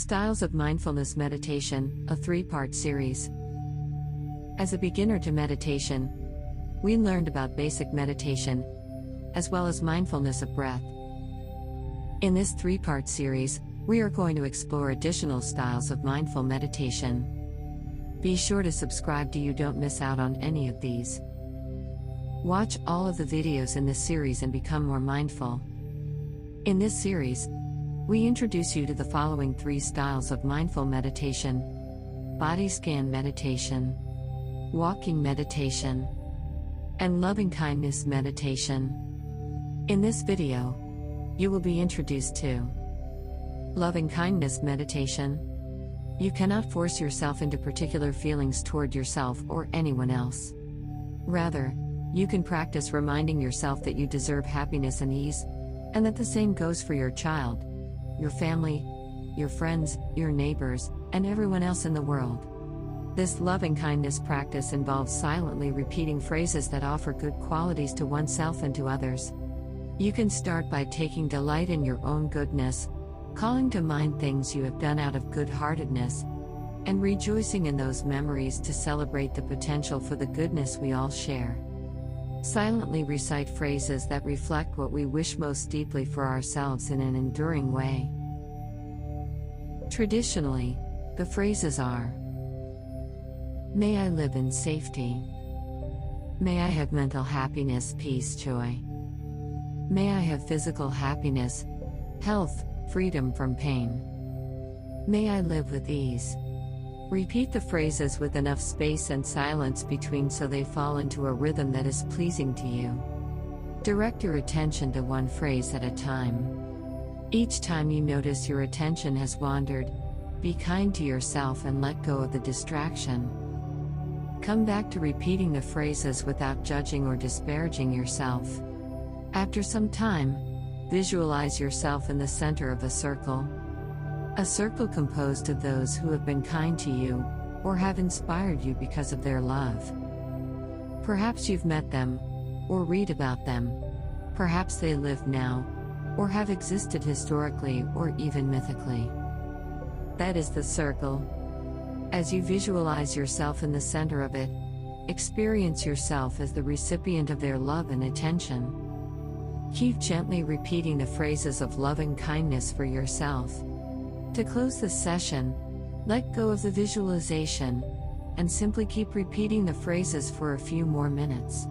Styles of Mindfulness Meditation, a 3-part series. As a beginner to meditation, we learned about basic meditation, as well as mindfulness of breath. In this 3-part series, we are going to explore additional styles of mindful meditation. Be sure to subscribe so you don't miss out on any of these. Watch all of the videos in this series and become more mindful. In this series, we introduce you to the following 3 styles of mindful meditation: body scan meditation, walking meditation, and loving kindness meditation. In this video, you will be introduced to loving kindness meditation. You cannot force yourself into particular feelings toward yourself or anyone else. Rather, you can practice reminding yourself that you deserve happiness and ease, and that the same goes for your child, your family, your friends, your neighbors, and everyone else in the world. This loving kindness practice involves silently repeating phrases that offer good qualities to oneself and to others. You can start by taking delight in your own goodness, calling to mind things you have done out of good-heartedness, and rejoicing in those memories to celebrate the potential for the goodness we all share. Silently recite phrases that reflect what we wish most deeply for ourselves in an enduring way. Traditionally, the phrases are: may I live in safety. May I have mental happiness, peace, joy. May I have physical happiness, health, freedom from pain. May I live with ease. Repeat the phrases with enough space and silence between so they fall into a rhythm that is pleasing to you. Direct your attention to one phrase at a time. Each time you notice your attention has wandered, be kind to yourself and let go of the distraction. Come back to repeating the phrases without judging or disparaging yourself. After some time, visualize yourself in the center of a circle. A circle composed of those who have been kind to you, or have inspired you because of their love. Perhaps you've met them, or read about them. Perhaps they live now, or have existed historically or even mythically. That is the circle. As you visualize yourself in the center of it, experience yourself as the recipient of their love and attention. Keep gently repeating the phrases of loving kindness for yourself. To close this session, let go of the visualization, and simply keep repeating the phrases for a few more minutes.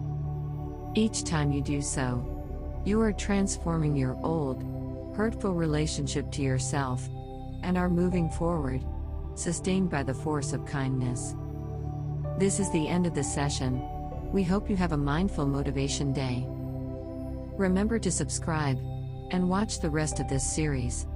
Each time you do so, you are transforming your old, hurtful relationship to yourself, and are moving forward, sustained by the force of kindness. This is the end of the session. We hope you have a mindful motivation day. Remember to subscribe, and watch the rest of this series.